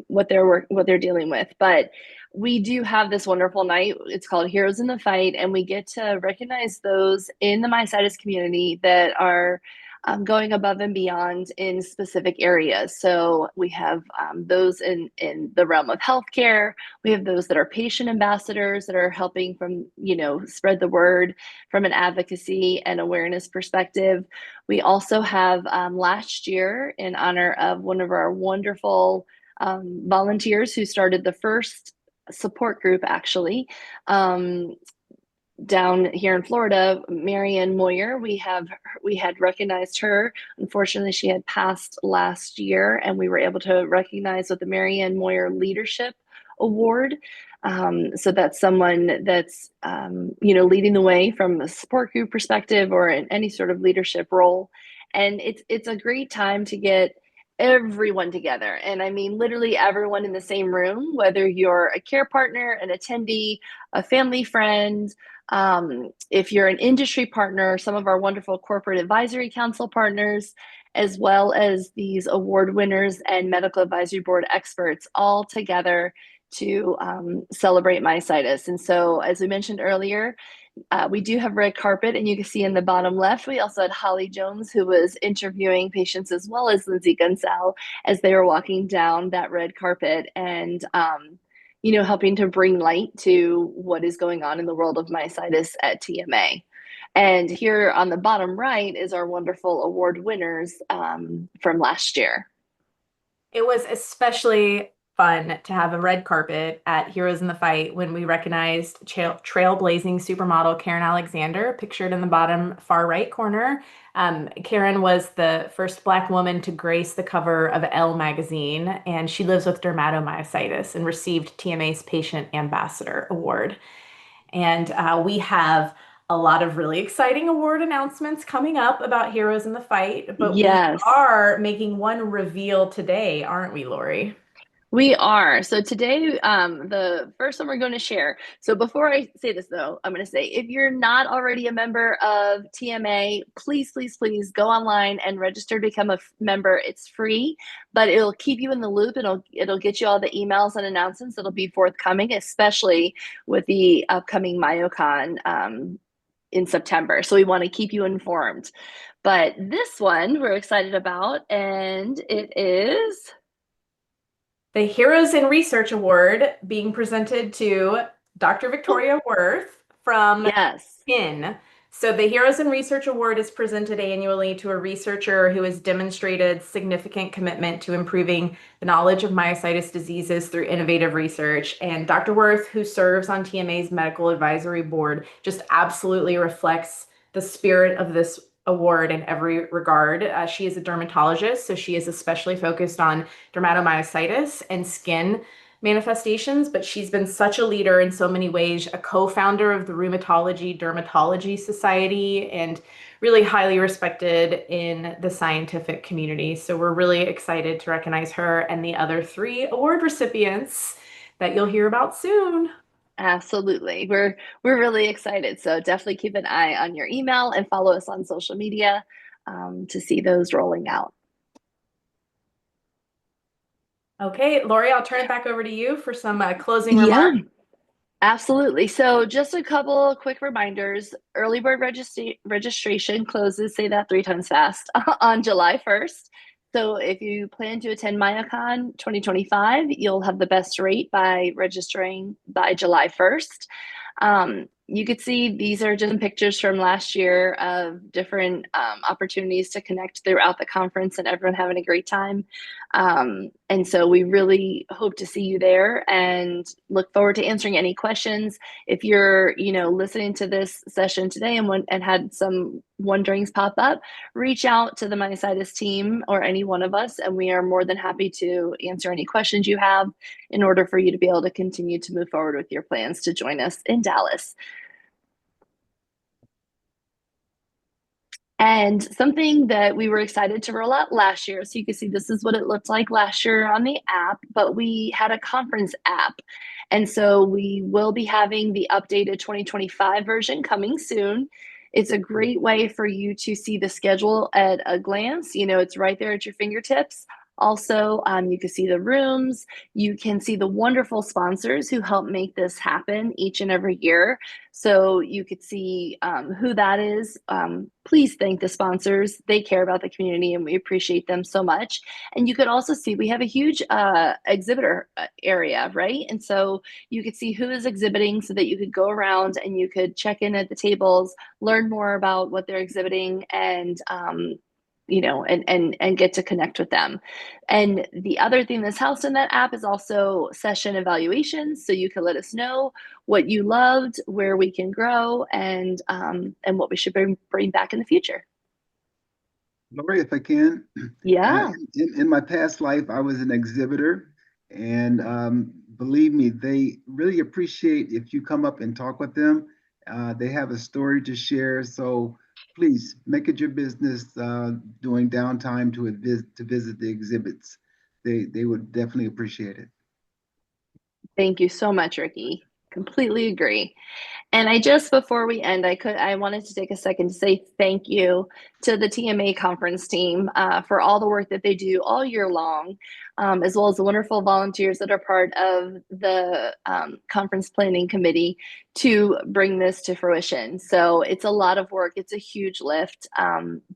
what they're dealing with. But we do have this wonderful night. It's called Heroes in the Fight, and we get to recognize those in the myositis community that are going above and beyond in specific areas. So we have those in the realm of healthcare. We have those that are patient ambassadors that are helping from, spread the word from an advocacy and awareness perspective. We also have last year, in honor of one of our wonderful volunteers who started the first support group, actually, down here in Florida, Marianne Moyer, we had recognized her. Unfortunately, she had passed last year, and we were able to recognize with the Marianne Moyer Leadership Award. So that's someone that's leading the way from a support group perspective or in any sort of leadership role. And it's a great time to get everyone together. And I mean, literally everyone in the same room, whether you're a care partner, an attendee, a family friend, if you're an industry partner, some of our wonderful corporate advisory council partners, as well as these award winners and medical advisory board experts all together to celebrate myositis. And so, as we mentioned earlier, we do have red carpet, and you can see in the bottom left, we also had Holly Jones, who was interviewing patients, as well as Lindsay Gunsell, as they were walking down that red carpet and helping to bring light to what is going on in the world of myositis at TMA. And here on the bottom right is our wonderful award winners from last year. It was especially fun to have a red carpet at Heroes in the Fight when we recognized trailblazing supermodel Karen Alexander, pictured in the bottom far right corner. Karen was the first Black woman to grace the cover of Elle magazine, and she lives with dermatomyositis and received TMA's Patient Ambassador Award. And we have a lot of really exciting award announcements coming up about Heroes in the Fight, but we are making one reveal today, aren't we, Laurie? We are. So today, the first one we're going to share. So before I say this, though, I'm going to say, if you're not already a member of TMA, please, please, please go online and register to become a member. It's free, but it'll keep you in the loop. It'll get you all the emails and announcements that'll be forthcoming, especially with the upcoming MyoCon in September. So we want to keep you informed. But this one we're excited about, and it is the Heroes in Research Award being presented to Dr. Victoria Worth from PIN. So the Heroes in Research Award is presented annually to a researcher who has demonstrated significant commitment to improving the knowledge of myositis diseases through innovative research. And Dr. Worth, who serves on TMA's medical advisory board, just absolutely reflects the spirit of this award in every regard. She is a dermatologist, so she is especially focused on dermatomyositis and skin manifestations, but she's been such a leader in so many ways, a co-founder of the Rheumatology Dermatology Society, and really highly respected in the scientific community. So we're really excited to recognize her and the other 3 award recipients that you'll hear about soon. Absolutely. We're really excited. So definitely keep an eye on your email and follow us on social media to see those rolling out. Okay, Laurie, I'll turn it back over to you for some closing remarks. Absolutely. So just a couple quick reminders. Early bird registration closes, say that 3 times fast, on July 1st. So if you plan to attend MyoCon 2025, you'll have the best rate by registering by July 1st. You could see these are just pictures from last year of different opportunities to connect throughout the conference and everyone having a great time. And so we really hope to see you there and look forward to answering any questions. If you're, listening to this session today and had some wonderings pop up, reach out to the Myositis team or any one of us, and we are more than happy to answer any questions you have in order for you to be able to continue to move forward with your plans to join us in Dallas. And something that we were excited to roll out last year, so you can see this is what it looked like last year on the app, but we had a conference app. And so we will be having the updated 2025 version coming soon. It's a great way for you to see the schedule at a glance. It's right there at your fingertips. Also, you can see the rooms. You can see the wonderful sponsors who help make this happen each and every year. So you could see who that is. Please thank the sponsors. They care about the community and we appreciate them so much. And you could also see we have a huge exhibitor area, right? And so you could see who is exhibiting so that you could go around and you could check in at the tables, learn more about what they're exhibiting, and and get to connect with them. And the other thing that's housed in that app is also session evaluations. So you can let us know what you loved, where we can grow, and what we should bring back in the future. Laurie, if I can. Yeah. In my past life, I was an exhibitor, and believe me, they really appreciate if you come up and talk with them. They have a story to share, so please make it your business during downtime to visit the exhibits. They would definitely appreciate it. Thank you so much, Ricky. Completely agree. And before we end, I wanted to take a second to say thank you to the TMA conference team for all the work that they do all year long, as well as the wonderful volunteers that are part of the conference planning committee to bring this to fruition. So it's a lot of work. It's a huge lift.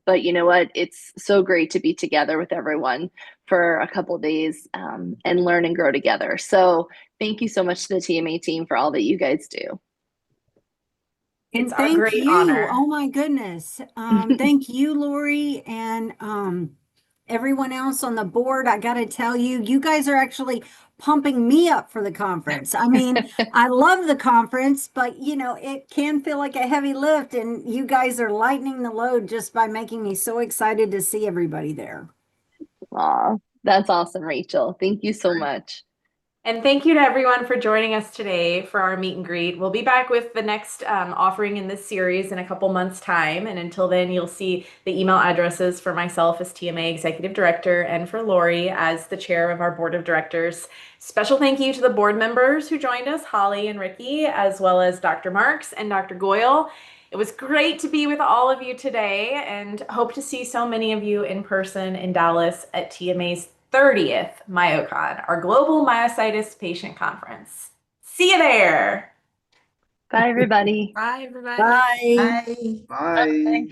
But you know what? It's so great to be together with everyone for a couple of days and learn and grow together. So thank you so much to the TMA team for all that you guys do. It's And our great thank you. honor. Oh my goodness. Thank you, Laurie, and everyone else on the board. I got to tell you, you guys are actually pumping me up for the conference. I mean, I love the conference, but it can feel like a heavy lift, and you guys are lightening the load just by making me so excited to see everybody there. Aw, that's awesome, Rachel. Thank you so much. And thank you to everyone for joining us today for our meet and greet. We'll be back with the next offering in this series in a couple months' time. And until then, you'll see the email addresses for myself as TMA Executive Director and for Laurie as the Chair of our Board of Directors. Special thank you to the board members who joined us, Holly and Ricky, as well as Dr. Marks and Dr. Goyle. It was great to be with all of you today and hope to see so many of you in person in Dallas at TMA's 30th MyoCon, our Global Myositis Patient Conference. See you there. Bye, everybody. Bye, everybody. Bye. Bye. Bye.